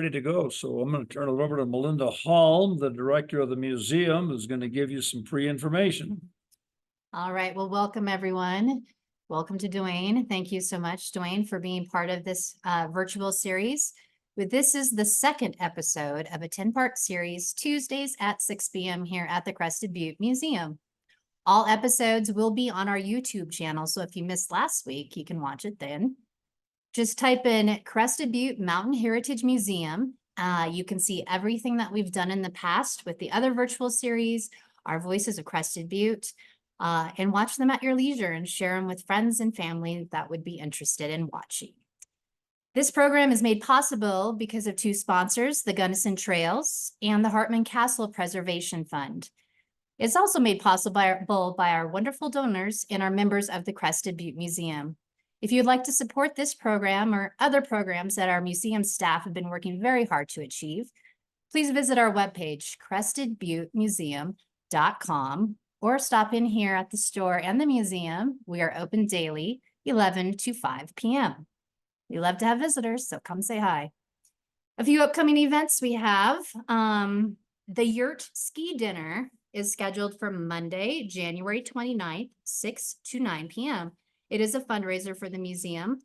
ready to go. So I'm going to turn it over to Melinda Halm, the director of the museum, who's going to give you some free information. All right. Well, welcome everyone. Welcome to Dwayne. Thank you so much, Dwayne, for being part of this virtual series. This is the second episode of a 10-part series, Tuesdays at 6 p.m. here at the Crested Butte Museum. All episodes will be on our YouTube channel, so if you missed last week, you can watch it then. Just type in Crested Butte Mountain Heritage Museum. You can see everything that we've done in the past with the other virtual series, our Voices of Crested Butte, and watch them at your leisure and share them with friends and family that would be interested in watching. This program is made possible because of two sponsors, the Gunnison Trails and the Hartman Castle Preservation Fund. It's also made possible by our wonderful donors and our members of the Crested Butte Museum. If you'd like to support this program or other programs that our museum staff have been working very hard to achieve, please visit our webpage, crestedbuttemuseum.com, or stop in here at the store and the museum. We are open daily, 11 to 5 p.m. We love to have visitors, so come say hi. A few upcoming events we have. The Yurt Ski Dinner is scheduled for Monday, January 29th, 6 to 9 p.m. It is a fundraiser for the museum.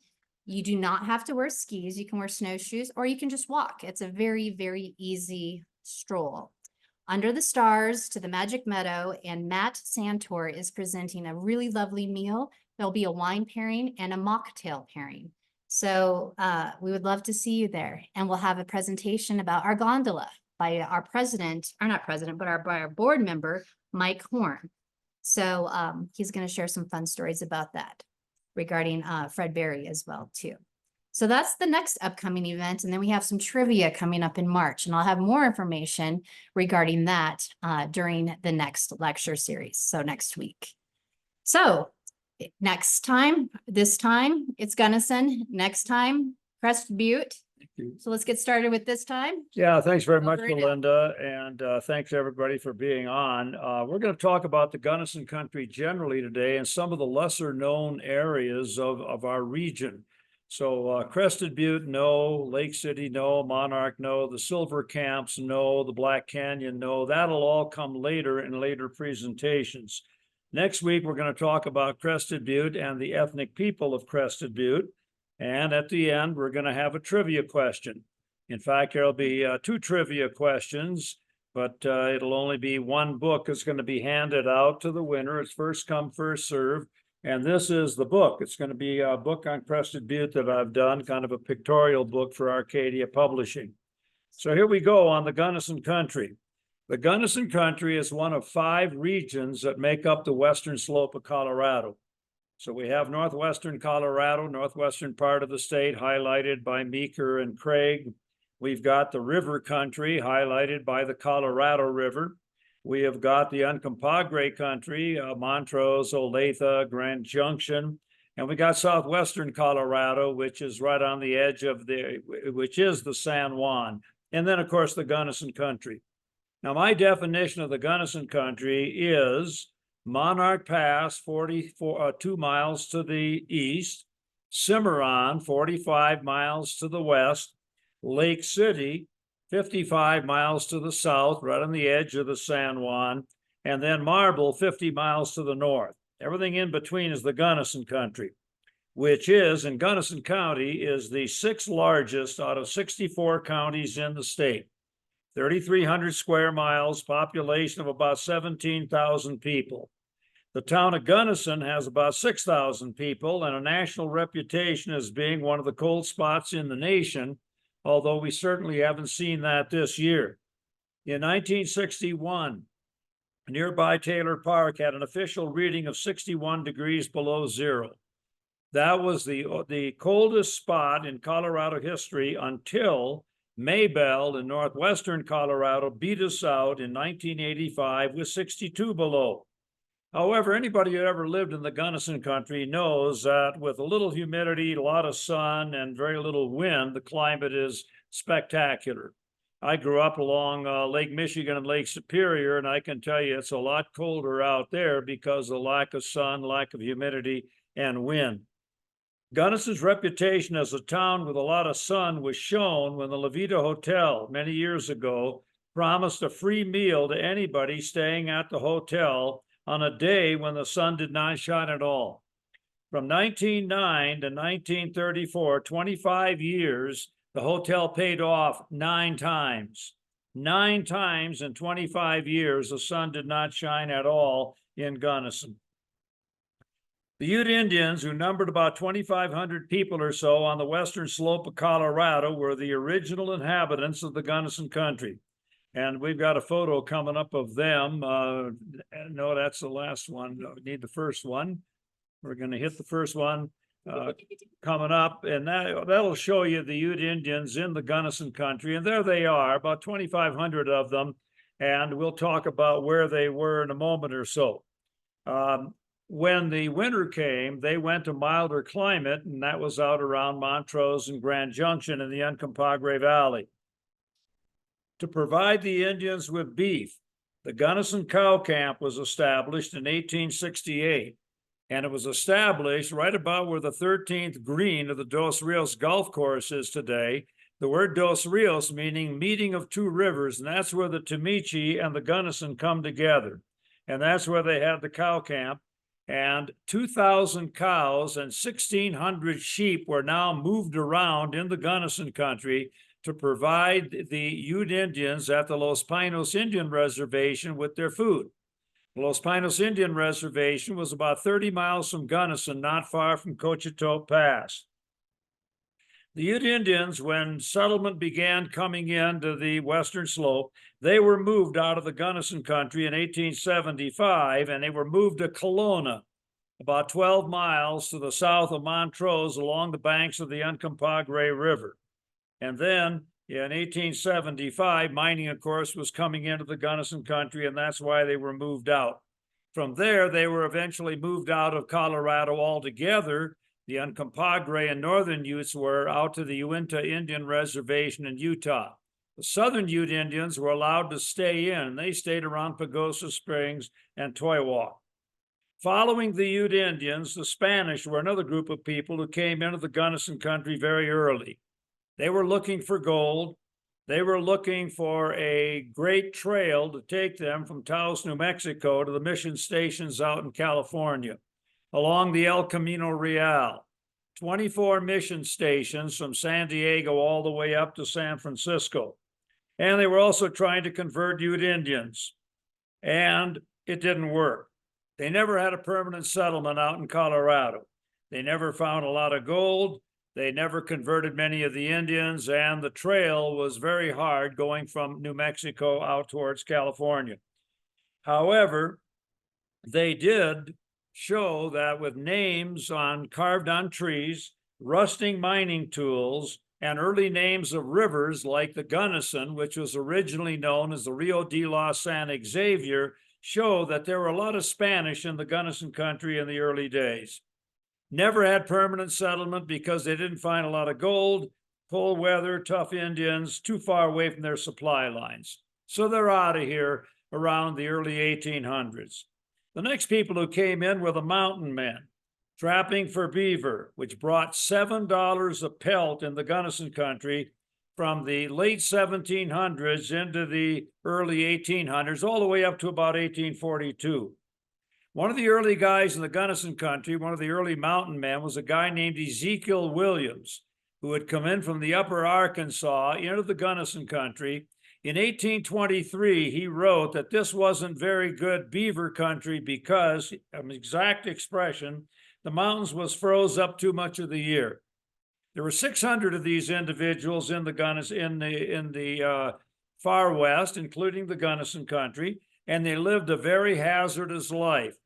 You do not have to wear skis. You can wear snowshoes or you can just walk. It's a very, very easy stroll. Under the Stars to the Magic Meadow, and Matt Santor is presenting a really lovely meal. There'll be a wine pairing and a mocktail pairing. So we would love to see you there. And we'll have a presentation about our gondola by our president, or not president, but by our board member, Mike Horn. So he's going to share some fun stories about that regarding Fred Berry as well, too. So that's the next upcoming event. And then we have some trivia coming up in March. And I'll have more information regarding that during the next lecture series. So next week. So next time, this time, it's Gunnison. Next time, Crested Butte. So let's get started with this time. Yeah, thanks very much, Melinda. And thanks everybody for being on. We're going to talk about the Gunnison country generally today and some of the lesser known areas of our region. So Crested Butte, no. Lake City, no. Monarch, no. The Silver Camps, no. The Black Canyon, no. That'll all come later in later presentations. Next week, we're going to talk about Crested Butte and the ethnic people of Crested Butte. And at the end, we're going to have a trivia question. In fact, there'll be two trivia questions, but it'll only be one book that's going to be handed out to the winner. It's first come, first serve. And this is the book. It's going to be a book on Crested Butte that I've done, kind of a pictorial book for Arcadia Publishing. So here we go on the Gunnison country. The Gunnison country is one of 5 regions that make up the western slope of Colorado. So we have northwestern Colorado, northwestern part of the state, highlighted by Meeker and Craig. We've got the river country, highlighted by the Colorado River. We have got the Uncompahgre country, Montrose, Olathe, Grand Junction. And we got southwestern Colorado, which is right on the edge of which is the San Juan. And then, of course, the Gunnison country. Now, my definition of the Gunnison country is Monarch Pass, 2 miles to the east, Cimarron, 45 miles to the west, Lake City, 55 miles to the south, right on the edge of the San Juan, and then Marble, 50 miles to the north. Everything in between is the Gunnison country, which is, in Gunnison County, is the 6th largest out of 64 counties in the state. 3,300 square miles, population of about 17,000 people. The town of Gunnison has about 6,000 people and a national reputation as being one of the cold spots in the nation, although we certainly haven't seen that this year. In 1961, nearby Taylor Park had an official reading of 61 degrees below zero. That was the coldest spot in Colorado history until Maybell in northwestern Colorado beat us out in 1985 with 62 below. However, anybody who ever lived in the Gunnison country knows that with a little humidity, a lot of sun, and very little wind, the climate is spectacular. I grew up along Lake Michigan and Lake Superior, and I can tell you it's a lot colder out there because of the lack of sun, lack of humidity, and wind. Gunnison's reputation as a town with a lot of sun was shown when the Levita Hotel many years ago promised a free meal to anybody staying at the hotel on a day when the sun did not shine at all. From 1909 to 1934, 25 years, the hotel paid off 9 times. 9 times in 25 years, the sun did not shine at all in Gunnison. The Ute Indians, who numbered about 2,500 people or so on the western slope of Colorado, were the original inhabitants of the Gunnison country. And we've got a photo coming up of them. No, that's the last one. We need the first one. We're going to hit the first one coming up, and that'll show you the Ute Indians in the Gunnison country. And there they are, about 2,500 of them. And we'll talk about where they were in a moment or so. When the winter came, they went to milder climate, and that was out around Montrose and Grand Junction in the Uncompahgre Valley. To provide the Indians with beef, the Gunnison Cow Camp was established in 1868, and it was established right about where the 13th green of the Dos Rios Golf Course is today. The word Dos Rios meaning meeting of two rivers, and that's where the Tamichi and the Gunnison come together. And that's where they had the cow camp. And 2,000 cows and 1,600 sheep were now moved around in the Gunnison country to provide the Ute Indians at the Los Pinos Indian Reservation with their food. The Los Pinos Indian Reservation was about 30 miles from Gunnison, not far from Cochetope Pass. The Ute Indians, when settlement began coming into the western slope, they were moved out of the Gunnison country in 1875, and they were moved to Kelowna, about 12 miles to the south of Montrose along the banks of the Uncompahgre River. And then in 1875, mining, of course, was coming into the Gunnison country, and that's why they were moved out. From there, they were eventually moved out of Colorado altogether. The Uncompahgre and Northern Utes were out to the Uinta Indian Reservation in Utah. The Southern Ute Indians were allowed to stay in. They stayed around Pagosa Springs and Toywalk. Following the Ute Indians, the Spanish were another group of people who came into the Gunnison country very early. They were looking for gold. They were looking for a great trail to take them from Taos, New Mexico to the mission stations out in California along the El Camino Real. 24 mission stations from San Diego all the way up to San Francisco. And they were also trying to convert Ute Indians, and it didn't work. They never had a permanent settlement out in Colorado. They never found a lot of gold. They never converted many of the Indians, and the trail was very hard going from New Mexico out towards California. However, they did show that with names carved on trees, rusting mining tools, and early names of rivers like the Gunnison, which was originally known as the Rio de la San Xavier, show that there were a lot of Spanish in the Gunnison country in the early days. Never had permanent settlement because they didn't find a lot of gold, cold weather, tough Indians, too far away from their supply lines. So they're out of here around the early 1800s. The next people who came in were the mountain men, trapping for beaver, which brought $7 a pelt in the Gunnison country from the late 1700s into the early 1800s, all the way up to about 1842. One of the early guys in the Gunnison country, one of the early mountain men, was a guy named Ezekiel Williams, who had come in from the upper Arkansas into the Gunnison country. In 1823, he wrote that this wasn't very good beaver country because, an exact expression, the mountains was froze up too much of the year. There were 600 of these individuals in the Gunnison, in the far west, including the Gunnison country, and they lived a very hazardous life.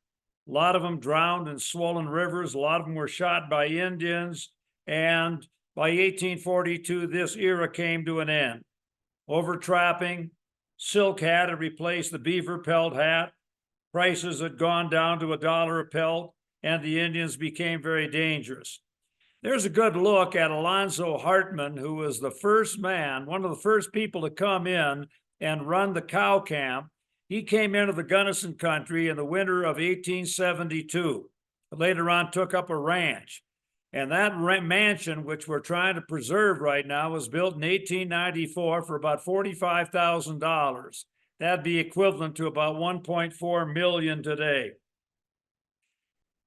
A lot of them drowned in swollen rivers. A lot of them were shot by Indians. And by 1842, this era came to an end. Overtrapping, silk hat had replaced the beaver pelt hat. Prices had gone down to $1 a pelt, and the Indians became very dangerous. There's a good look at Alonzo Hartman, who was the first man, one of the first people to come in and run the cow camp. He came into the Gunnison country in the winter of 1872. Later on, took up a ranch. And that mansion, which we're trying to preserve right now, was built in 1894 for about $45,000. That'd be equivalent to about 1.4 million today.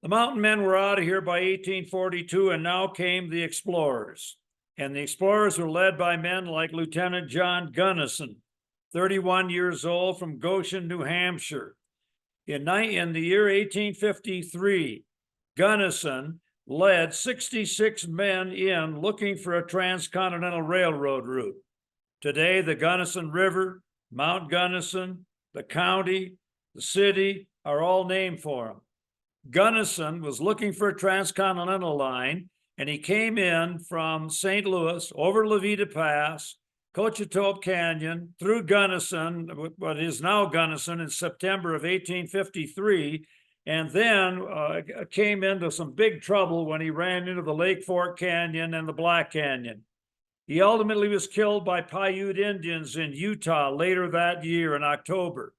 The mountain men were out of here by 1842, and now came the explorers. And the explorers were led by men like Lieutenant John Gunnison, 31 years old, from Goshen, New Hampshire. In the year 1853, Gunnison led 66 men in looking for a transcontinental railroad route. Today, the Gunnison River, Mount Gunnison, the county, the city are all named for him. Gunnison was looking for a transcontinental line, and he came in from St. Louis over Levita Pass, Cochetope Canyon, through Gunnison, what is now Gunnison, in September of 1853, and then came into some big trouble when he ran into the Lake Fork Canyon and the Black Canyon. He ultimately was killed by Paiute Indians in Utah later that year in October.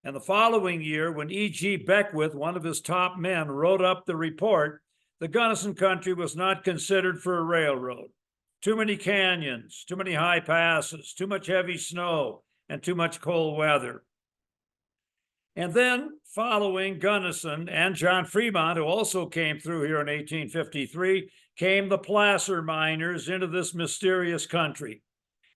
And the following year, when E.G. Beckwith, one of his top men, wrote up the report, the Gunnison country was not considered for a railroad. Too many canyons, too many high passes, too much heavy snow, and too much cold weather. And then, following Gunnison and John Fremont, who also came through here in 1853, came the placer miners into this mysterious country.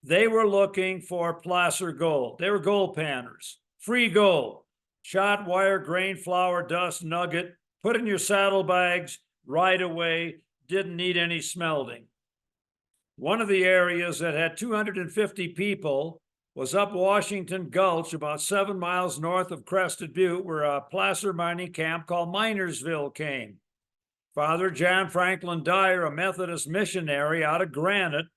They were looking for placer gold. They were gold panners. Free gold, shot wire, grain, flour, dust, nugget, put in your saddlebags right away, didn't need any smelting. One of the areas that had 250 people was up Washington Gulch, about 7 miles north of Crested Butte, where a placer mining camp called Minersville came. Father John Franklin Dyer, a Methodist missionary out of Granite,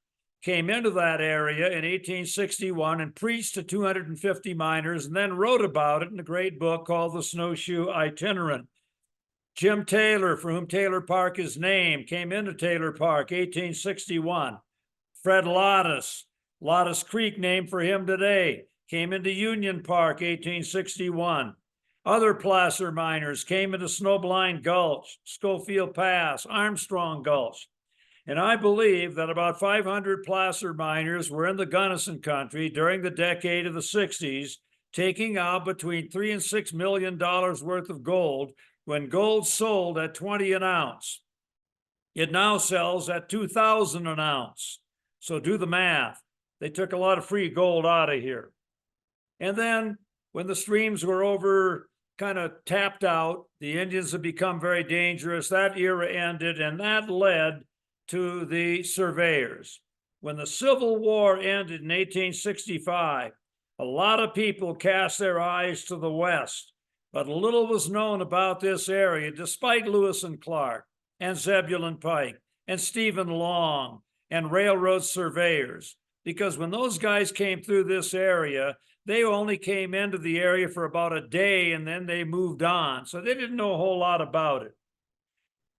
came into that area in 1861 and preached to 250 miners, and then wrote about it in a great book called The Snowshoe Itinerant. Jim Taylor, for whom Taylor Park is named, came into Taylor Park, 1861. Fred Lottis, Lottis Creek, named for him today, came into Union Park, 1861. Other placer miners came into Snowblind Gulch, Schofield Pass, Armstrong Gulch. And I believe that about 500 placer miners were in the Gunnison country during the decade of the 60s, taking out between $3 and $6 million worth of gold when gold sold at 20 an ounce. It now sells at 2,000 an ounce. So do the math. They took a lot of free gold out of here. And then when the streams were over, kind of tapped out, the Indians had become very dangerous. That era ended, and that led to the surveyors. When the Civil War ended in 1865, a lot of people cast their eyes to the west, but little was known about this area, despite Lewis and Clark and Zebulon Pike and Stephen Long and railroad surveyors, because when those guys came through this area, they only came into the area for about a day and then they moved on. So they didn't know a whole lot about it.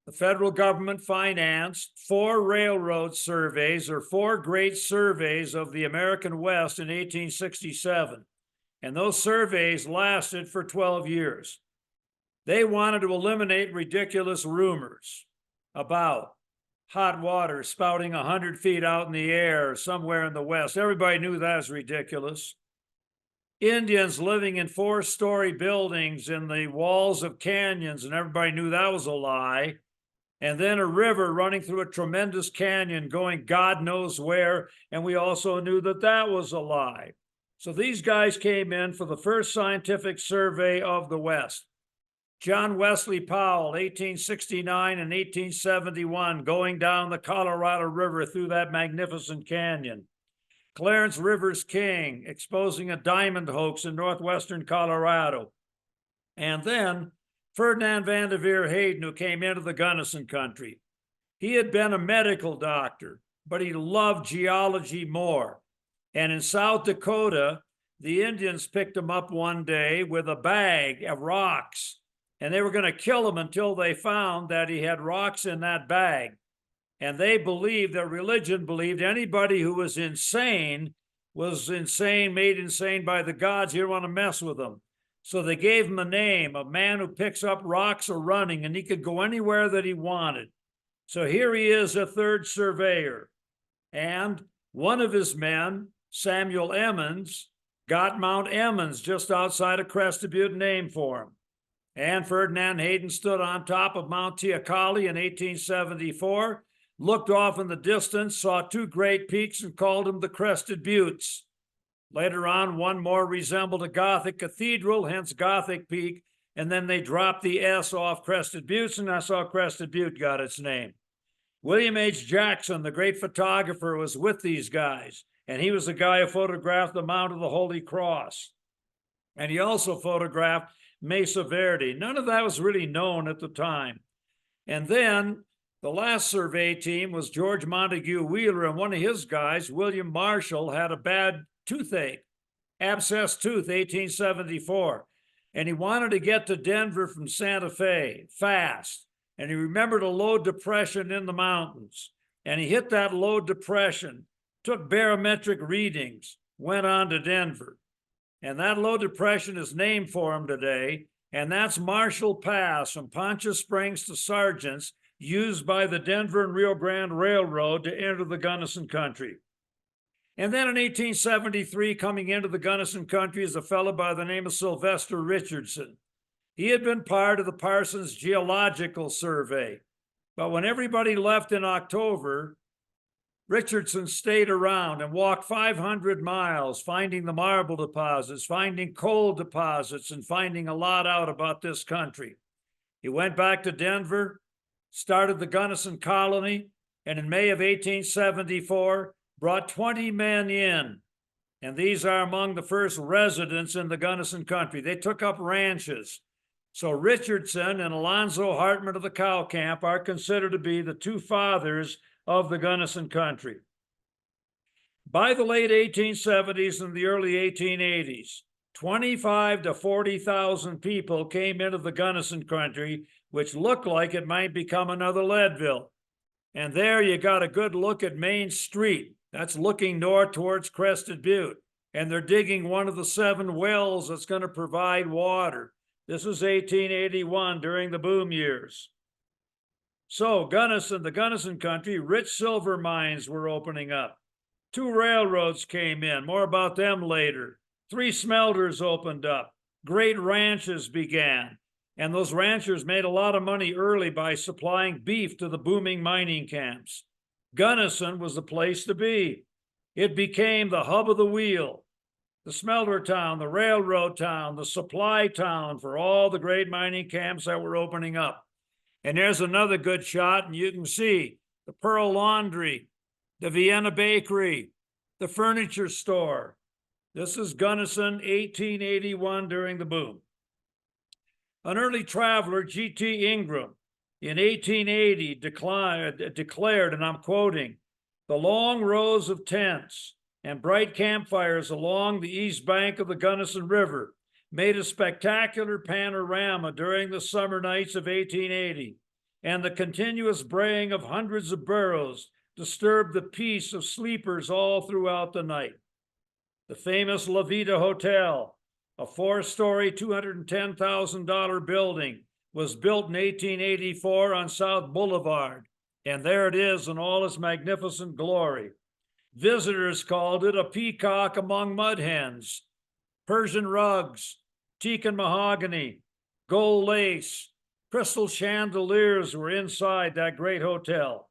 The federal government financed 4 railroad surveys, or 4 great surveys of the American West in 1867. And those surveys lasted for 12 years. They wanted to eliminate ridiculous rumors about hot water spouting 100 feet out in the air somewhere in the West. Everybody knew that was ridiculous. Indians living in 4-story buildings in the walls of canyons, and everybody knew that was a lie. And then a river running through a tremendous canyon going God knows where, and we also knew that that was a lie. So these guys came in for the first scientific survey of the West. John Wesley Powell, 1869 and 1871, going down the Colorado River through that magnificent canyon. Clarence Rivers King, exposing a diamond hoax in northwestern Colorado. And then Ferdinand Vanderveer Hayden, who came into the Gunnison country. He had been a medical doctor, but he loved geology more. And in South Dakota, the Indians picked him up one day with a bag of rocks, and they were going to kill him until they found that he had rocks in that bag. And they believed, their religion believed, anybody who was insane, made insane by the gods. You don't want to mess with them. So they gave him a name, a man who picks up rocks or running, and he could go anywhere that he wanted. So here he is, a third surveyor. And one of his men, Samuel Emmons, got Mount Emmons just outside of Crested Butte named for him. And Ferdinand Hayden stood on top of Mount Teocalli in 1874, looked off in the distance, saw two great peaks, and called them the Crested Buttes. Later on, one more resembled a Gothic cathedral, hence Gothic Peak, and then they dropped the S off Crested Buttes, and that's how Crested Butte got its name. William H. Jackson, the great photographer, was with these guys, and he was the guy who photographed the Mount of the Holy Cross. And he also photographed Mesa Verde. None of that was really known at the time. And then the last survey team was George Montague Wheeler, and one of his guys, William Marshall, had a bad toothache, abscess tooth, 1874. And he wanted to get to Denver from Santa Fe fast. And he remembered a low depression in the mountains. And he hit that low depression, took barometric readings, went on to Denver. And that low depression is named for him today. And that's Marshall Pass from Poncha Springs to Sargent's, used by the Denver and Rio Grande Railroad to enter the Gunnison country. And then in 1873, coming into the Gunnison country is a fellow by the name of Sylvester Richardson. He had been part of the Parsons Geological Survey. But when everybody left in October, Richardson stayed around and walked 500 miles, finding the marble deposits, finding coal deposits, and finding a lot out about this country. He went back to Denver, started the Gunnison colony, and in May of 1874, brought 20 men in. And these are among the first residents in the Gunnison country. They took up ranches. So Richardson and Alonzo Hartman of the cow camp are considered to be the two fathers of the Gunnison country. By the late 1870s and the early 1880s, 25 to 40,000 people came into the Gunnison country, which looked like it might become another Leadville. And there you got a good look at Main Street. That's looking north towards Crested Butte. And they're digging one of the 7 wells that's going to provide water. This is 1881 during the boom years. So Gunnison, the Gunnison country, rich silver mines were opening up. 2 railroads came in, more about them later. 3 smelters opened up. Great ranches began. And those ranchers made a lot of money early by supplying beef to the booming mining camps. Gunnison was the place to be. It became the hub of the wheel, the smelter town, the railroad town, the supply town for all the great mining camps that were opening up. And there's another good shot, and you can see the Pearl Laundry, the Vienna Bakery, the furniture store. This is Gunnison, 1881 during the boom. An early traveler, G.T. Ingram, in 1880 declared, and I'm quoting, "The long rows of tents and bright campfires along the east bank of the Gunnison River made a spectacular panorama during the summer nights of 1880, and the continuous braying of hundreds of burros disturbed the peace of sleepers all throughout the night. The famous La Vida Hotel, a 4-story, $210,000 building, was built in 1884 on South Boulevard, and there it is in all its magnificent glory. Visitors called it a peacock among mud hens. Persian rugs, teak and mahogany, gold lace, crystal chandeliers were inside that great hotel.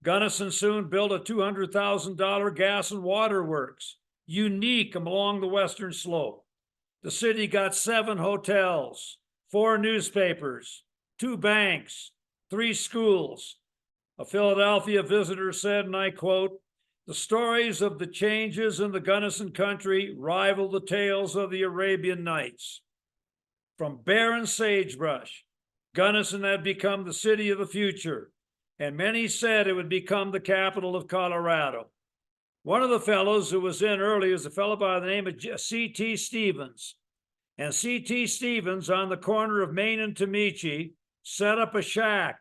Gunnison soon built a $200,000 gas and water works, unique along the western slope. The city got 7 hotels, 4 newspapers, 2 banks, 3 schools. A Philadelphia visitor said, and I quote, "The stories of the changes in the Gunnison country rival the tales of the Arabian Nights." From barren sagebrush, Gunnison had become the city of the future, and many said it would become the capital of Colorado. One of the fellows who was in early was a fellow by the name of C.T. Stevens. And C.T. Stevens, on the corner of Main and Tomichi, set up a shack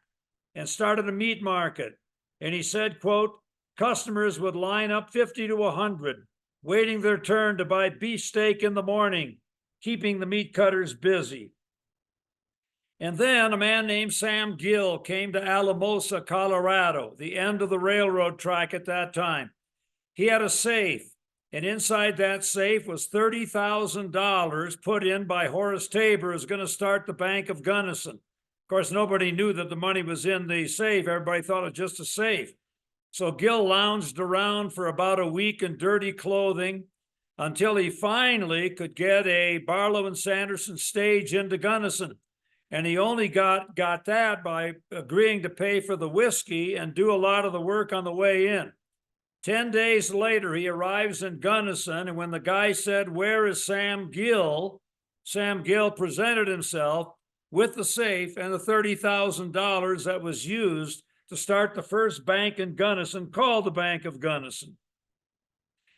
and started a meat market. And he said, quote, "Customers would line up 50 to 100, waiting their turn to buy beefsteak in the morning, keeping the meat cutters busy." And then a man named Sam Gill came to Alamosa, Colorado, the end of the railroad track at that time. He had a safe, and inside that safe was $30,000 put in by Horace Tabor, who's going to start the Bank of Gunnison. Of course, nobody knew that the money was in the safe. Everybody thought it was just a safe. So Gill lounged around for about a week in dirty clothing until he finally could get a Barlow and Sanderson stage into Gunnison. And he only got that by agreeing to pay for the whiskey and do a lot of the work on the way in. 10 days later, he arrives in Gunnison, and when the guy said, "Where is Sam Gill?" Sam Gill presented himself with the safe and the $30,000 that was used to start the first bank in Gunnison, called the Bank of Gunnison.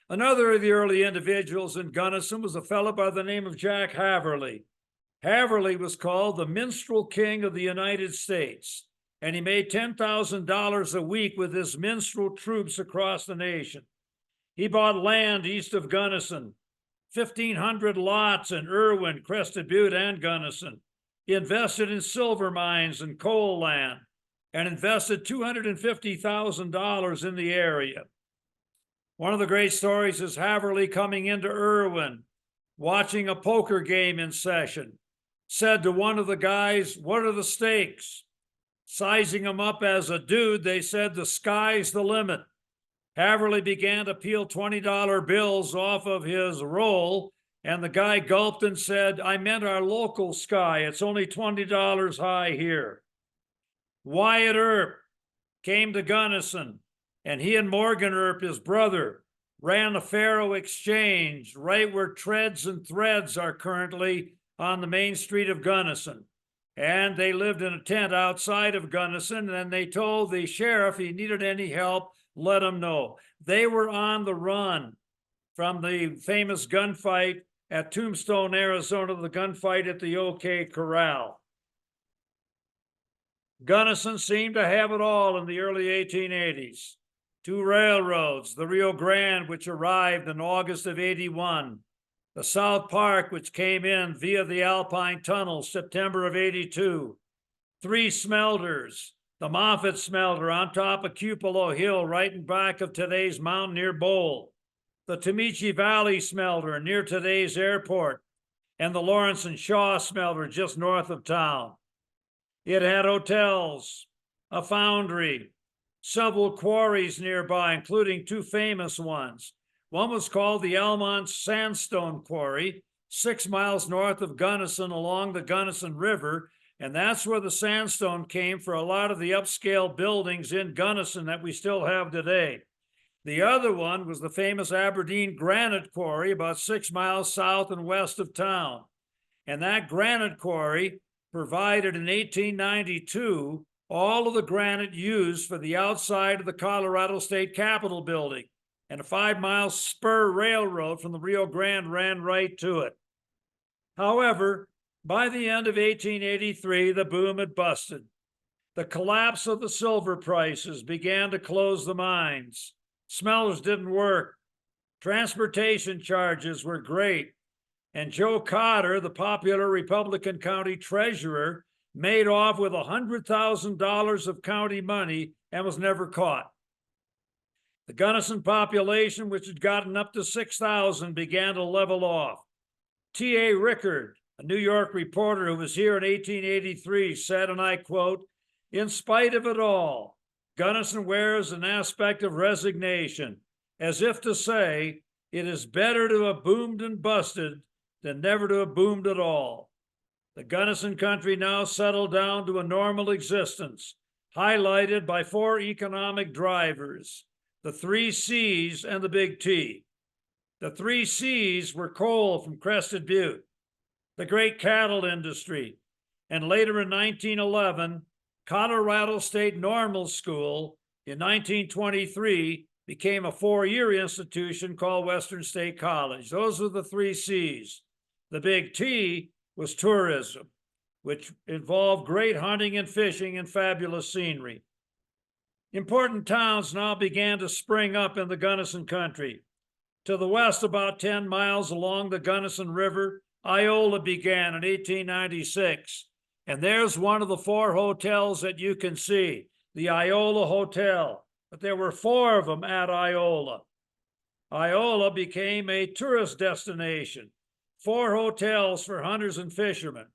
Another of the early individuals in Gunnison was a fellow by the name of Jack Haverly. Haverly was called the Minstrel King of the United States, and he made $10,000 a week with his minstrel troops across the nation. He bought land east of Gunnison, 1,500 lots in Irwin, Crested Butte, and Gunnison. He invested in silver mines and coal land, and invested $250,000 in the area. One of the great stories is Haverly coming into Irwin, watching a poker game in session, said to one of the guys, "What are the stakes?" Sizing him up as a dude, they said, "The sky's the limit." Haverly began to peel $20 bills off of his roll, and the guy gulped and said, "I meant our local sky. It's only $20 high here." Wyatt Earp came to Gunnison, and he and Morgan Earp, his brother, ran the Faro Exchange right where Treads and Threads are currently on the main street of Gunnison. And they lived in a tent outside of Gunnison, and they told the sheriff he needed any help, let him know. They were on the run from the famous gunfight at Tombstone, Arizona, the gunfight at the OK Corral. Gunnison seemed to have it all in the early 1880s. 2 railroads, the Rio Grande, which arrived in August of '81, the South Park, which came in via the Alpine Tunnel, September of '82, 3 smelters, the Moffett smelter on top of Cupelo Hill, right in back of today's Mountaineer Bowl, the Tomichi Valley smelter near today's airport, and the Lawrence and Shaw smelter just north of town. It had hotels, a foundry, several quarries nearby, including 2 famous ones. One was called the Almont Sandstone Quarry, 6 miles north of Gunnison along the Gunnison River, and that's where the sandstone came for a lot of the upscale buildings in Gunnison that we still have today. The other one was the famous Aberdeen Granite Quarry, about 6 miles south and west of town. And that granite quarry provided in 1892 all of the granite used for the outside of the Colorado State Capitol building. And a 5-mile spur railroad from the Rio Grande ran right to it. However, by the end of 1883, the boom had busted. The collapse of the silver prices began to close the mines. Smelters didn't work. Transportation charges were great. And Joe Cotter, the popular Republican county treasurer, made off with $100,000 of county money and was never caught. The Gunnison population, which had gotten up to 6,000, began to level off. T.A. Rickard, a New York reporter who was here in 1883, said, and I quote, "In spite of it all, Gunnison wears an aspect of resignation, as if to say, it is better to have boomed and busted than never to have boomed at all." The Gunnison country now settled down to a normal existence, highlighted by 4 economic drivers: the 3 C's and the Big T. The 3 C's were coal from Crested Butte, the great cattle industry, and later in 1911, Colorado State Normal School in 1923 became a 4-year institution called Western State College. Those were the 3 C's. The Big T was tourism, which involved great hunting and fishing and fabulous scenery. Important towns now began to spring up in the Gunnison country. To the west, about 10 miles along the Gunnison River, Iola began in 1896. And there's one of the 4 hotels that you can see, the Iola Hotel. But there were 4 of them at Iola. Iola became a tourist destination, 4 hotels for hunters and fishermen.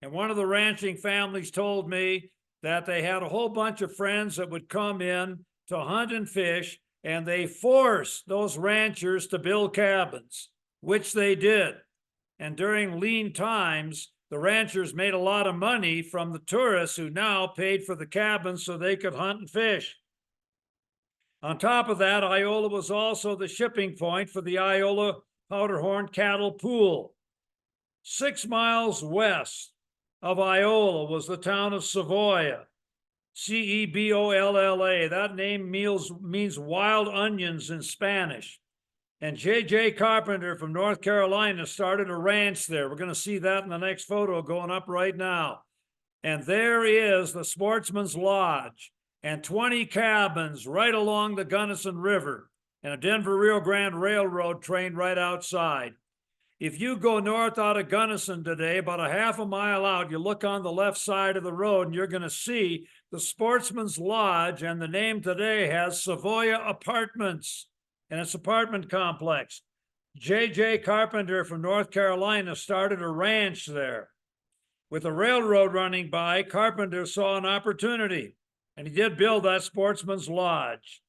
And one of the ranching families told me that they had a whole bunch of friends that would come in to hunt and fish, and they forced those ranchers to build cabins, which they did. And during lean times, the ranchers made a lot of money from the tourists who now paid for the cabins so they could hunt and fish. On top of that, Iola was also the shipping point for the Iola Powderhorn Cattle Pool. 6 miles west of Iola was the town of Savolla, Cebolla. That name means wild onions in Spanish. And J.J. Carpenter from North Carolina started a ranch there. We're going to see that in the next photo going up right now. And there is the Sportsman's Lodge and 20 cabins right along the Gunnison River and a Denver-Rio Grande Railroad train right outside. If you go north out of Gunnison today, about a half a mile out, you look on the left side of the road and you're going to see the Sportsman's Lodge, and the name today has Savolla Apartments, and it's an apartment complex. J.J. Carpenter from North Carolina started a ranch there. With the railroad running by, Carpenter saw an opportunity, and he did build that Sportsman's Lodge.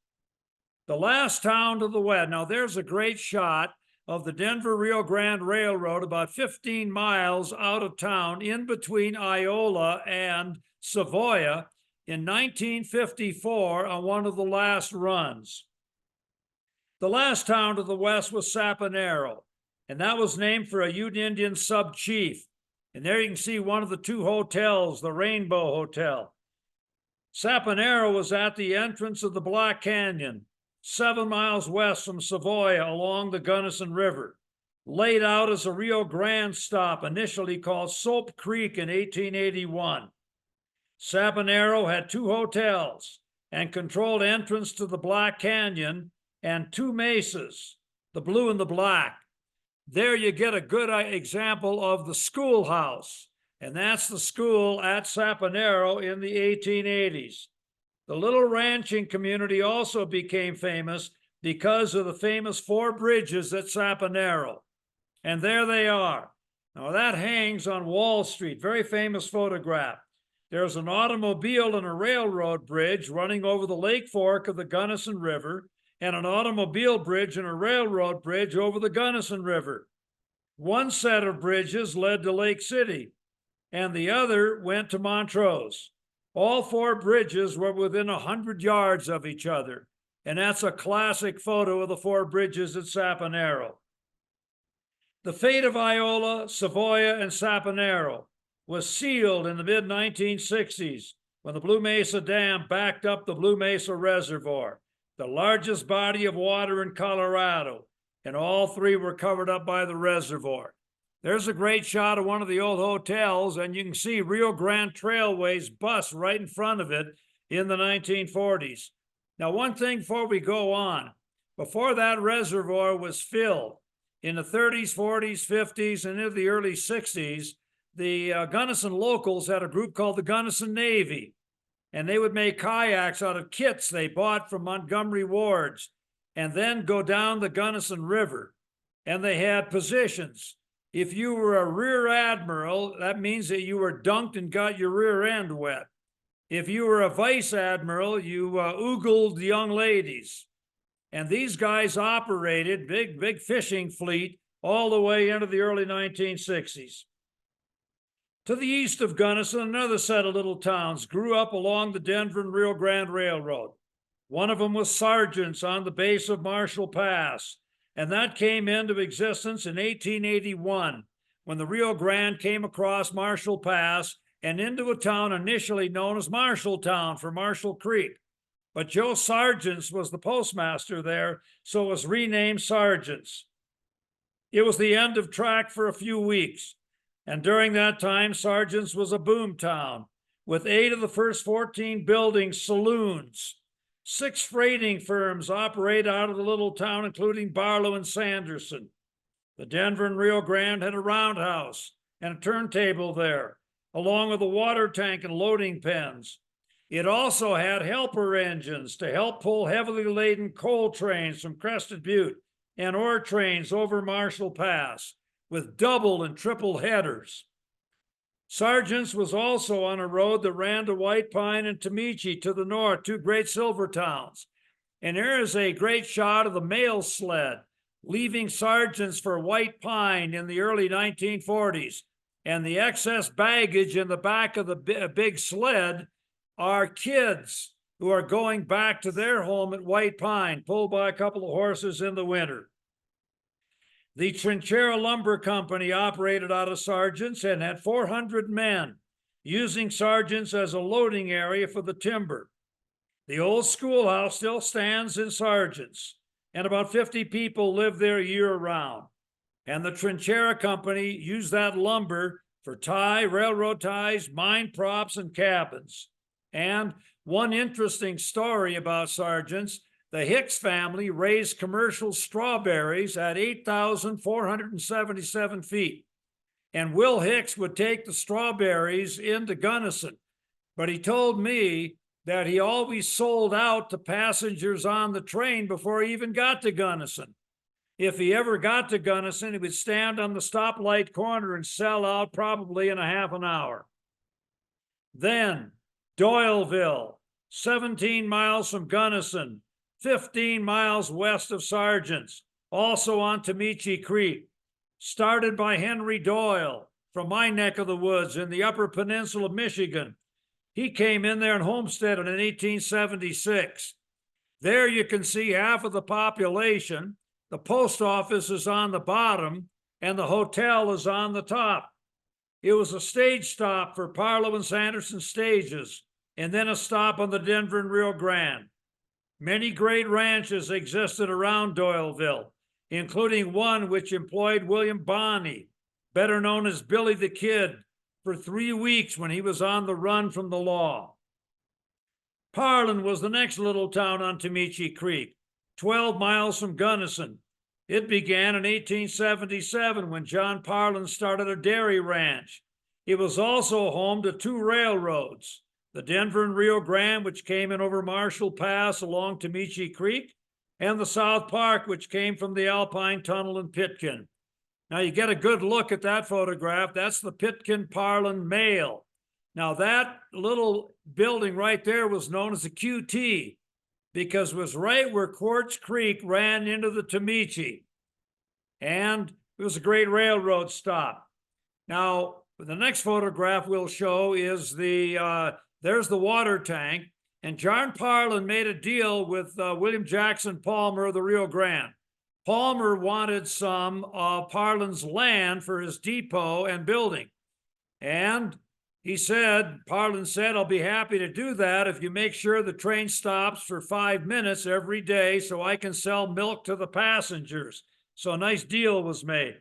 The last town to the west, now there's a great shot of the Denver-Rio Grande Railroad about 15 miles out of town in between Iola and Savolla in 1954 on one of the last runs. The last town to the west was Saponaro, and that was named for a Ute Indian sub-chief. And there you can see one of the 2 hotels, the Rainbow Hotel. Saponaro was at the entrance of the Black Canyon, 7 miles west from Savolla along the Gunnison River, laid out as a Rio Grande stop, initially called Soap Creek in 1881. Saponaro had 2 hotels and controlled entrance to the Black Canyon and 2 mesas, the Blue and the Black. There you get a good example of the schoolhouse, and that's the school at Saponaro in the 1880s. The little ranching community also became famous because of the famous 4 bridges at Saponaro. And there they are. Now that hangs on Wall Street, very famous photograph. There's an automobile and a railroad bridge running over the Lake Fork of the Gunnison River, and an automobile bridge and a railroad bridge over the Gunnison River. One set of bridges led to Lake City, and the other went to Montrose. All 4 bridges were within 100 yards of each other, and that's a classic photo of the 4 bridges at Saponaro. The fate of Iola, Savolla, and Saponaro was sealed in the mid-1960s when the Blue Mesa Dam backed up the Blue Mesa Reservoir, the largest body of water in Colorado, and all 3 were covered up by the reservoir. There's a great shot of one of the old hotels, and you can see Rio Grande Trailways bus right in front of it in the 1940s. Now, one thing before we go on, before that reservoir was filled, in the 30s, 40s, 50s, and into the early 60s, the Gunnison locals had a group called the Gunnison Navy, and they would make kayaks out of kits they bought from Montgomery Wards and then go down the Gunnison River. And they had positions. If you were a rear admiral, that means that you were dunked and got your rear end wet. If you were a vice admiral, you oogled young ladies. And these guys operated big fishing fleet all the way into the early 1960s. To the east of Gunnison, another set of little towns grew up along the Denver and Rio Grande Railroad. One of them was Sargent's on the base of Marshall Pass, and that came into existence in 1881 when the Rio Grande came across Marshall Pass and into a town initially known as Marshalltown for Marshall Creek. But Joe Sargent's was the postmaster there, so it was renamed Sargent's. It was the end of track for a few weeks. And during that time, Sargent's was a boom town with 8 of the first 14 buildings saloons. 6 freighting firms operate out of the little town, including Barlow and Sanderson. The Denver and Rio Grande had a roundhouse and a turntable there. along with a water tank and loading pens. It also had helper engines to help pull heavily laden coal trains from Crested Butte and ore trains over Marshall Pass with double and triple headers. Sargent's was also on a road that ran to White Pine and Tomichi to the north, two great silver towns. And there is a great shot of the mail sled leaving Sargent's for White Pine in the early 1940s. And the excess baggage in the back of the big sled are kids who are going back to their home at White Pine, pulled by a couple of horses in the winter. The Trinchera Lumber Company operated out of Sargent's and had 400 men, using Sargent's as a loading area for the timber. The old schoolhouse still stands in Sargent's, and about 50 people live there year-round. And the Trinchera Company used that lumber for railroad ties, mine props, and cabins. And one interesting story about Sargent's, the Hicks family raised commercial strawberries at 8,477 feet. And Will Hicks would take the strawberries into Gunnison, but he told me that he always sold out to passengers on the train before he even got to Gunnison. If he ever got to Gunnison, he would stand on the stoplight corner and sell out probably in a half an hour. Then Doyleville, 17 miles from Gunnison, 15 miles west of Sargent's, also on Tomichi Creek, started by Henry Doyle from my neck of the woods in the Upper Peninsula of Michigan. He came in there and homesteaded in 1876. There you can see half of the population. The post office is on the bottom and the hotel is on the top. It was a stage stop for Parlow and Sanderson stages, and then a stop on the Denver and Rio Grande. Many great ranches existed around Doyleville, including one which employed William Bonney, better known as Billy the Kid, for 3 weeks when he was on the run from the law. Parlin was the next little town on Tomichi Creek, 12 miles from Gunnison. It began in 1877 when John Parlin started a dairy ranch. It was also home to 2 railroads, the Denver and Rio Grande, which came in over Marshall Pass along Tomichi Creek, and the South Park, which came from the Alpine Tunnel in Pitkin. Now you get a good look at that photograph. That's the Pitkin-Parlin Mail. Now that little building right there was known as the QT because it was right where Quartz Creek ran into the Tomichi. And it was a great railroad stop. Now, the next photograph we'll show is there's the water tank. And John Parlin made a deal with William Jackson Palmer of the Rio Grande. Palmer wanted some of Parlin's land for his depot and building. And Parlin said, I'll be happy to do that if you make sure the train stops for 5 minutes every day so I can sell milk to the passengers. So a nice deal was made.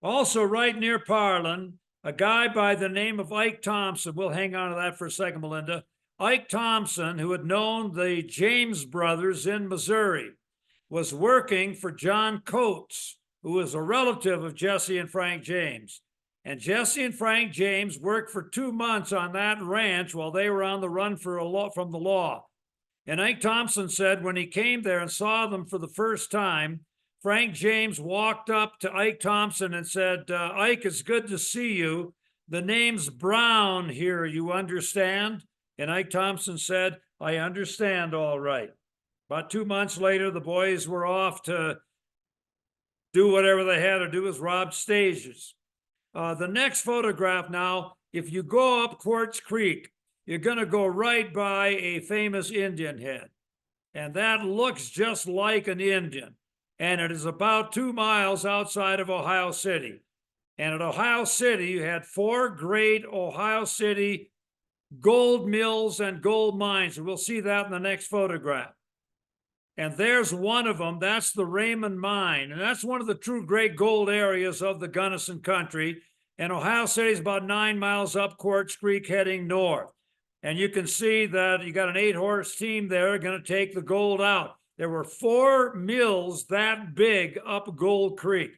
Also right near Parlin, a guy by the name of Ike Thompson, we'll hang on to that for a second, Melinda. Ike Thompson, who had known the James brothers in Missouri, was working for John Coates, who was a relative of Jesse and Frank James. And Jesse and Frank James worked for 2 months on that ranch while they were on the run from the law. And Ike Thompson said when he came there and saw them for the first time, Frank James walked up to Ike Thompson and said, Ike, it's good to see you. The name's Brown here, you understand? And Ike Thompson said, I understand all right. About 2 months later, the boys were off to do whatever they had to do, was rob stages. The next photograph now, if you go up Quartz Creek, you're going to go right by a famous Indian head. And that looks just like an Indian. And it is about 2 miles outside of Ohio City. And at Ohio City, you had 4 great Ohio City gold mills and gold mines. And we'll see that in the next photograph. And there's one of them. That's the Raymond Mine. And that's one of the true great gold areas of the Gunnison country. And Ohio City is about 9 miles up Quartz Creek heading north. And you can see that you got an 8-horse team there going to take the gold out. There were 4 mills that big up Gold Creek.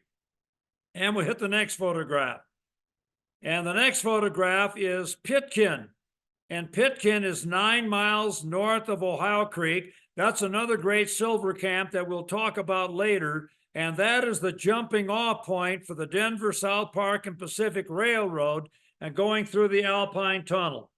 And we'll hit the next photograph. And the next photograph is Pitkin. And Pitkin is 9 miles north of Ohio Creek. That's another great silver camp that we'll talk about later. And that is the jumping off point for the Denver, South Park, and Pacific Railroad and going through the Alpine Tunnel.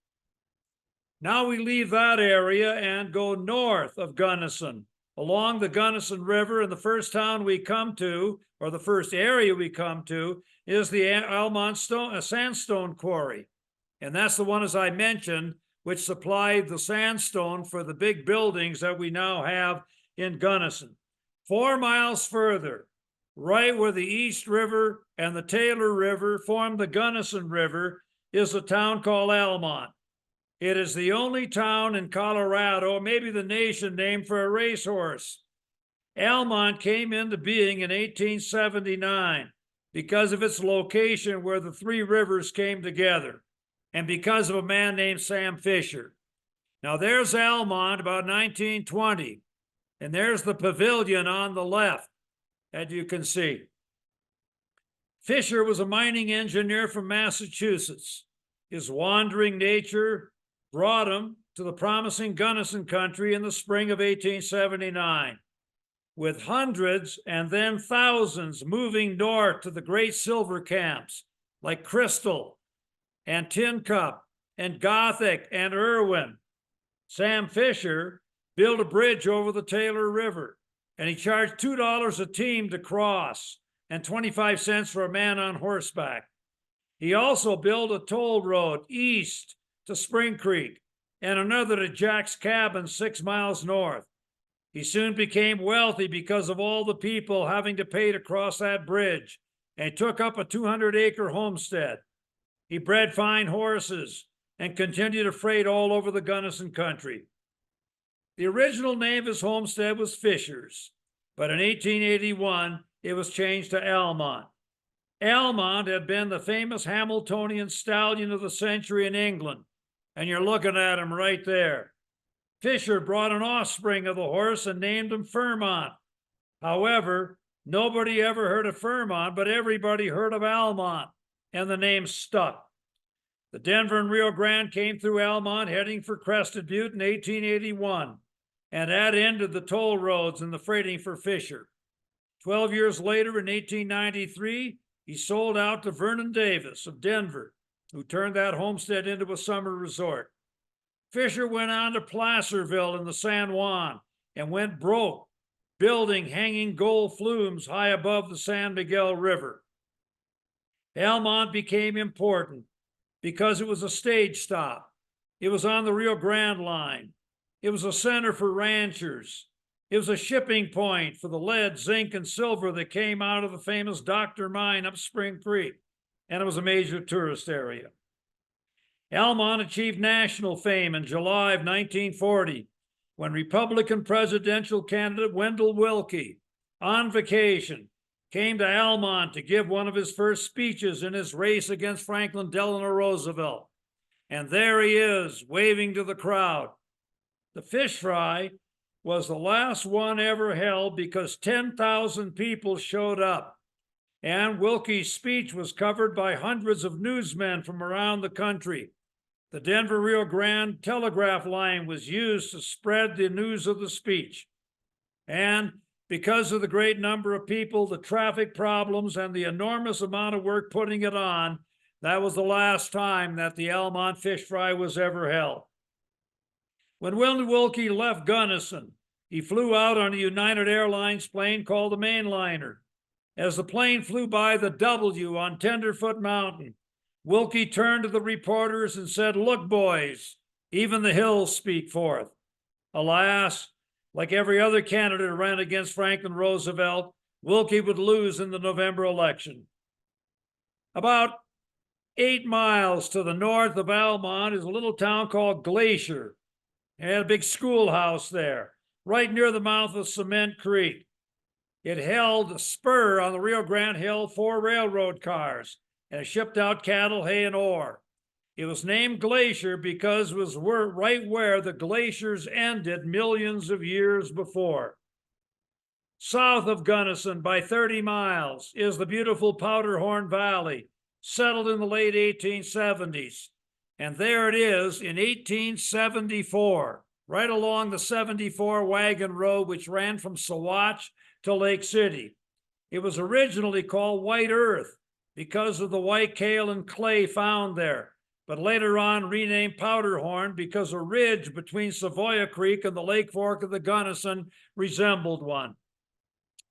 Now we leave that area and go north of Gunnison along the Gunnison River. And the first town we come to, or the first area we come to, is the Almont Sandstone Quarry. And that's the one, as I mentioned, which supplied the sandstone for the big buildings that we now have in Gunnison. 4 miles further, right where the East River and the Taylor River form the Gunnison River, is a town called Almont. It is the only town in Colorado, maybe the nation, named for a racehorse. Almont came into being in 1879 because of its location where the three rivers came together, and because of a man named Sam Fisher. Now there's Almont about 1920, and there's the pavilion on the left that you can see. Fisher was a mining engineer from Massachusetts. His wandering nature brought him to the promising Gunnison country in the spring of 1879, with hundreds and then thousands moving north to the great silver camps like Crystal and Tin Cup and Gothic and Irwin. Sam Fisher built a bridge over the Taylor River, and he charged $2 a team to cross and 25 cents for a man on horseback. He also built a toll road east to Spring Creek and another to Jack's Cabin 6 miles north. He soon became wealthy because of all the people having to pay to cross that bridge, and took up a 200-acre homestead. He bred fine horses and continued to freight all over the Gunnison country. The original name of his homestead was Fisher's, but in 1881, it was changed to Almont. Almont had been the famous Hamiltonian stallion of the century in England, and you're looking at him right there. Fisher brought an offspring of the horse and named him Fairmont. However, nobody ever heard of Fairmont, but everybody heard of Almont, and the name stuck. The Denver and Rio Grande came through Almont heading for Crested Butte in 1881, and that ended the toll roads and the freighting for Fisher. 12 years later, in 1893, he sold out to Vernon Davis of Denver, who turned that homestead into a summer resort. Fisher went on to Placerville in the San Juan and went broke, building hanging gold flumes high above the San Miguel River. Almont became important because it was a stage stop. It was on the Rio Grande line. It was a center for ranchers. It was a shipping point for the lead, zinc, and silver that came out of the famous Doctor Mine up Spring Creek, and it was a major tourist area. Almont achieved national fame in July of 1940 when Republican presidential candidate Wendell Willkie, on vacation, came to Almont to give one of his first speeches in his race against Franklin Delano Roosevelt. And there he is, waving to the crowd. The fish fry was the last one ever held because 10,000 people showed up. And Willkie's speech was covered by hundreds of newsmen from around the country. The Denver Rio Grande telegraph line was used to spread the news of the speech. And because of the great number of people, the traffic problems, and the enormous amount of work putting it on, that was the last time that the Almont fish fry was ever held. When Wendell Willkie left Gunnison, he flew out on a United Airlines plane called the Mainliner. As the plane flew by the W on Tenderfoot Mountain, Willkie turned to the reporters and said, "Look, boys, even the hills speak forth." Alas, like every other candidate who ran against Franklin Roosevelt, Willkie would lose in the November election. About 8 miles to the north of Almont is a little town called Glacier. It had a big schoolhouse there, right near the mouth of Cement Creek. It held a spur on the Rio Grande Hill 4 railroad cars, and it shipped out cattle, hay, and ore. It was named Glacier because it was right where the glaciers ended millions of years before. South of Gunnison by 30 miles is the beautiful Powderhorn Valley, settled in the late 1870s. And there it is in 1874, right along the 74 wagon road, which ran from Saguache to Lake City. It was originally called White Earth because of the white kale and clay found there, but later on renamed Powderhorn because a ridge between Savoya Creek and the Lake Fork of the Gunnison resembled one.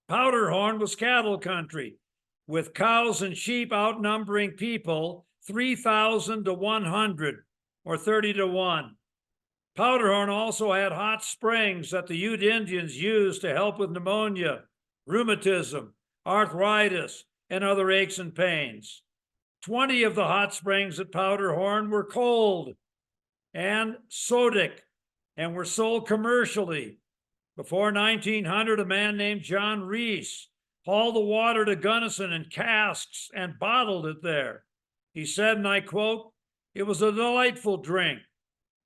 Powderhorn was cattle country, with cows and sheep outnumbering people 3,000 to 100, or 30 to 1. Powderhorn also had hot springs that the Ute Indians used to help with pneumonia, rheumatism, arthritis, and other aches and pains. 20 of the hot springs at Powderhorn were cold and sodic and were sold commercially. Before 1900, a man named John Reese hauled the water to Gunnison in casks and bottled it there. He said, and I quote, "It was a delightful drink,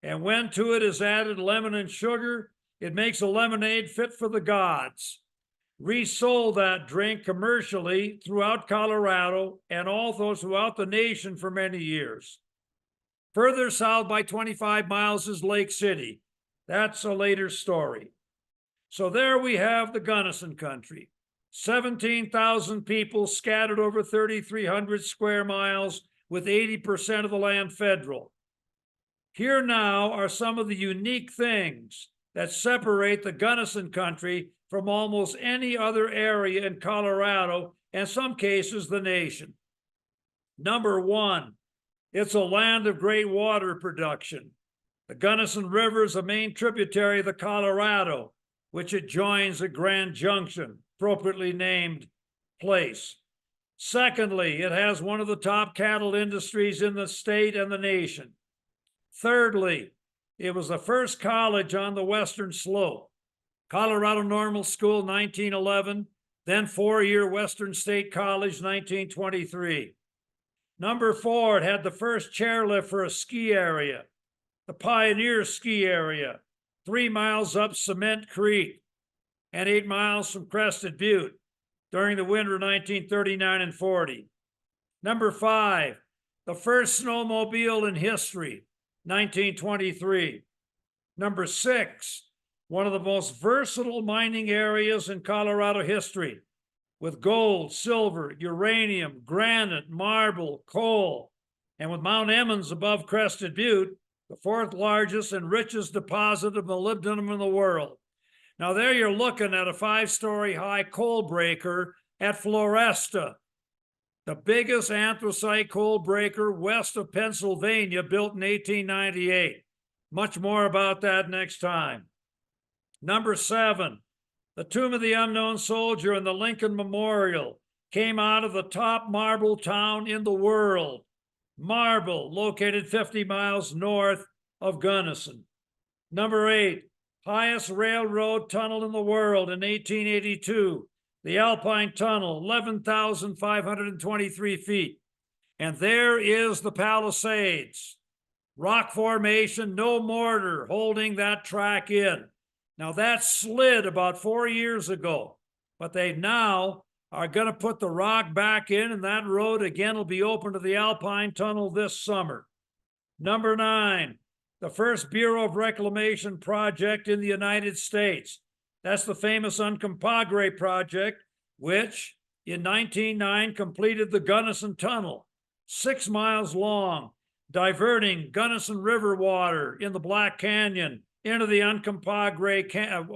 and when to it is added lemon and sugar, it makes a lemonade fit for the gods." Reese sold that drink commercially throughout Colorado and also throughout the nation for many years. Further south by 25 miles is Lake City. That's a later story. So there we have the Gunnison country. 17,000 people scattered over 3,300 square miles, with 80% of the land federal. Here now are some of the unique things that separate the Gunnison country from almost any other area in Colorado, and some cases the nation. Number one, it's a land of great water production. The Gunnison River is a main tributary of the Colorado, which it joins at Grand Junction, appropriately named place. Secondly, it has one of the top cattle industries in the state and the nation. Thirdly, it was the first college on the western slope. Colorado Normal School, 1911, then four-year Western State College, 1923. Number four, it had the first chairlift for a ski area, the Pioneer Ski Area, 3 miles up Cement Creek and 8 miles from Crested Butte during the winter of 1939 and 40. Number five, the first snowmobile in history, 1923. Number six, one of the most versatile mining areas in Colorado history, with gold, silver, uranium, granite, marble, coal, and with Mount Emmons above Crested Butte, the fourth largest and richest deposit of molybdenum in the world. Now there you're looking at a 5-story high coal breaker at Floresta, the biggest anthracite coal breaker west of Pennsylvania, built in 1898. Much more about that next time. Number seven, the Tomb of the Unknown Soldier and the Lincoln Memorial came out of the top marble town in the world, Marble, located 50 miles north of Gunnison. Number eight, highest railroad tunnel in the world in 1882, the Alpine Tunnel, 11,523 feet. And there is the Palisades, rock formation, no mortar holding that track in. Now that slid about 4 years ago, but they now are going to put the rock back in, and that road again will be open to the Alpine Tunnel this summer. Number nine, the first Bureau of Reclamation project in the United States. That's the famous Uncompahgre project, which in 1909 completed the Gunnison Tunnel, 6 miles long, diverting Gunnison River water in the Black Canyon into the Uncompahgre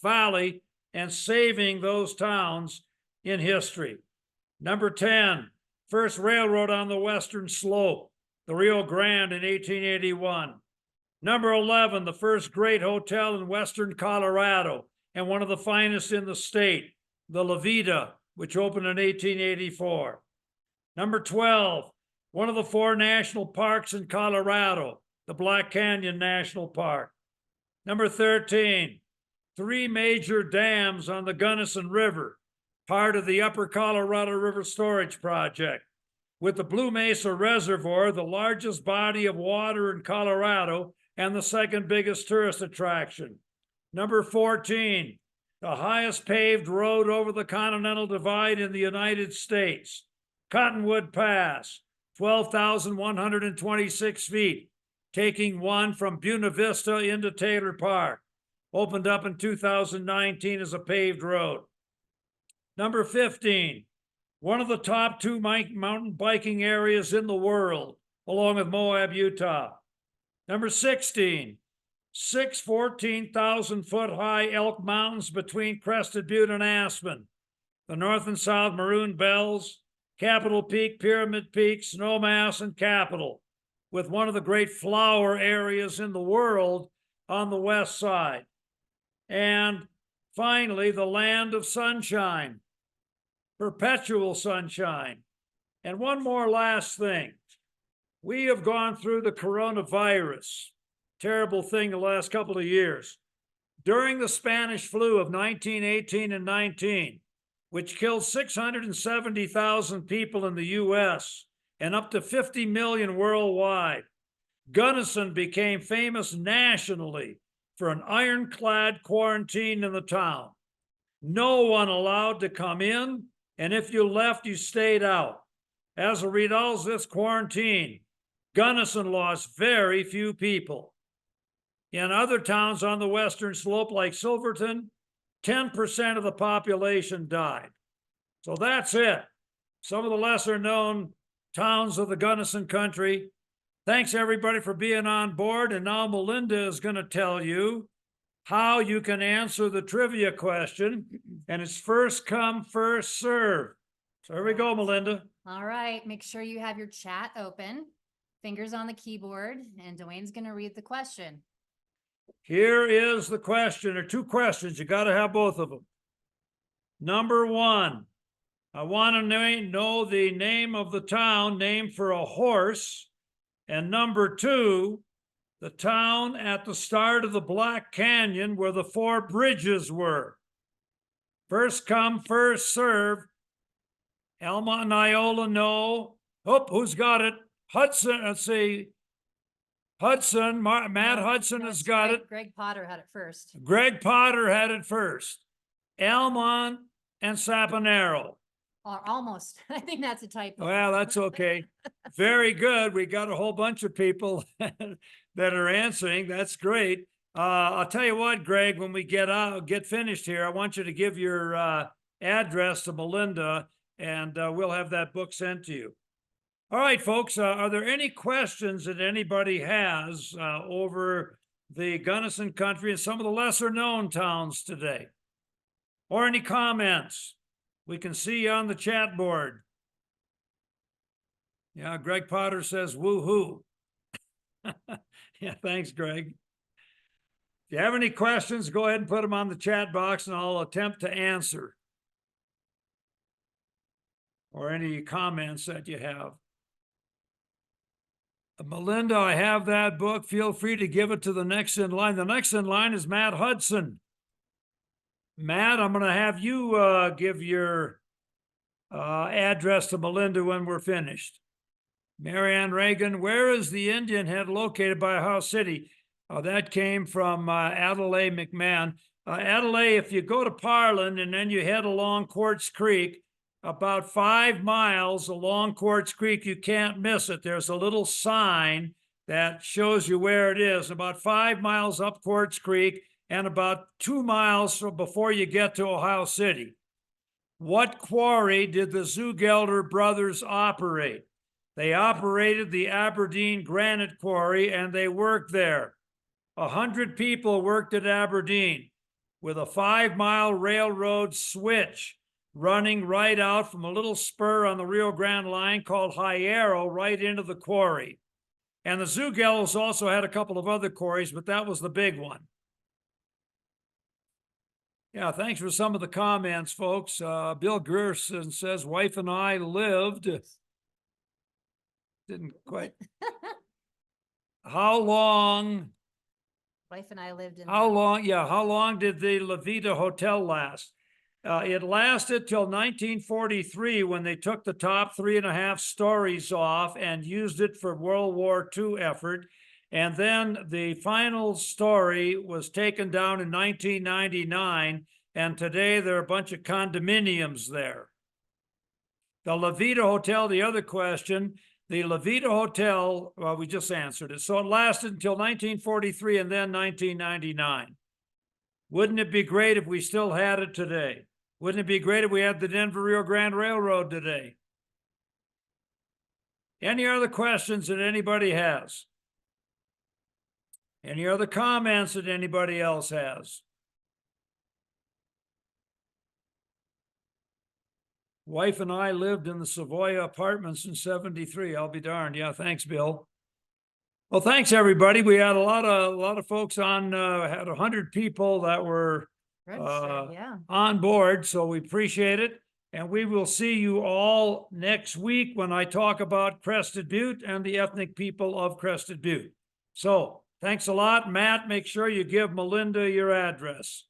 Valley and saving those towns in history. Number 10, first railroad on the western slope, the Rio Grande in 1881. Number 11, the first great hotel in western Colorado and one of the finest in the state, the La Vida, which opened in 1884. Number 12, one of the 4 national parks in Colorado, the Black Canyon National Park. Number 13, 3 major dams on the Gunnison River, part of the Upper Colorado River Storage Project, with the Blue Mesa Reservoir, the largest body of water in Colorado and the second biggest tourist attraction. Number 14, the highest paved road over the Continental Divide in the United States, Cottonwood Pass, 12,126 feet, taking one from Buena Vista into Taylor Park. Opened up in 2019 as a paved road. Number 15, one of the top two mountain biking areas in the world, along with Moab, Utah. Number 16, 14,000-foot high Elk Mountains between Crested Butte and Aspen. The north and south Maroon Bells, Capitol Peak, Pyramid Peak, Snowmass, and Capitol, with one of the great flower areas in the world on the west side. And finally, the land of sunshine, perpetual sunshine. And one more last thing. We have gone through the coronavirus, terrible thing the last couple of years. During the Spanish flu of 1918 and 19, which killed 670,000 people in the US and up to 50 million worldwide, Gunnison became famous nationally for an ironclad quarantine in the town. No one allowed to come in, and if you left, you stayed out. As a result of this quarantine, Gunnison lost very few people. In other towns on the western slope like Silverton, 10% of the population died. So that's it. Some of the lesser known towns of the Gunnison country. Thanks everybody for being on board. And now Melinda is going to tell you how you can answer the trivia question. And it's first come, first serve. So here we go, Melinda. All right, make sure you have your chat open, fingers on the keyboard, and Dwayne's going to read the question. Here is the question, or two questions. You got to have both of them. Number one, I want to know the name of the town named for a horse. And number two, the town at the start of the Black Canyon where the four bridges were. First come, first serve. Elma and Iola know. Oh, who's got it? Hudson, let's see. Hudson, Matt Hudson has got it. Greg Potter had it first. Greg Potter had it first. Elmont and Saponaro. Or almost. I think that's a typo. Well, that's okay. Very good. We got a whole bunch of people that are answering. That's great. I'll tell you what, Greg, when we get finished here, I want you to give your address to Melinda, and we'll have that book sent to you. All right, folks, are there any questions that anybody has over the Gunnison country and some of the lesser known towns today? Or any comments? We can see you on the chat board. Yeah, Greg Potter says woo-hoo. Yeah, thanks, Greg. If you have any questions, go ahead and put them on the chat box and I'll attempt to answer. Or any comments that you have. Melinda, I have that book. Feel free to give it to the next in line. The next in line is Matt Hudson. Matt, I'm going to have you give your address to Melinda when we're finished. Marianne Reagan, where is the Indian Head located by Ohio City? That came from Adelaide McMahon. Adelaide, if you go to Parlin and then you head along Quartz Creek, about 5 miles along Quartz Creek, you can't miss it. There's a little sign that shows you where it is. About 5 miles up Quartz Creek and about 2 miles before you get to Ohio City. What quarry did the Zugelder brothers operate? They operated the Aberdeen Granite Quarry and they worked there. 100 people worked at Aberdeen with a 5-mile railroad switch running right out from a little spur on the Rio Grande line called High Arrow right into the quarry. And the Zugelders also had a couple of other quarries, but that was the big one. Yeah, thanks for some of the comments, folks. Bill Gerson says, wife and I lived. Didn't quite. How long? Wife and I lived in. How long? Yeah, how long did the La Vita Hotel last? It lasted till 1943 when they took the top 3.5 stories off and used it for World War II effort. And then the final story was taken down in 1999. And today there are a bunch of condominiums there. The La Vida Hotel, the other question, the La Vida Hotel, well, we just answered it. So it lasted until 1943 and then 1999. Wouldn't it be great if we still had it today? Wouldn't it be great if we had the Denver Rio Grande Railroad today? Any other questions that anybody has? Any other comments that anybody else has? Wife and I lived in the Savoya apartments in 73. I'll be darned. Yeah, thanks, Bill. Well, thanks, everybody. We had a lot of folks on, had 100 people that were Registered, yeah. on board, so we appreciate it. And we will see you all next week when I talk about Crested Butte and the ethnic people of Crested Butte. So thanks a lot, Matt. Make sure you give Melinda your address.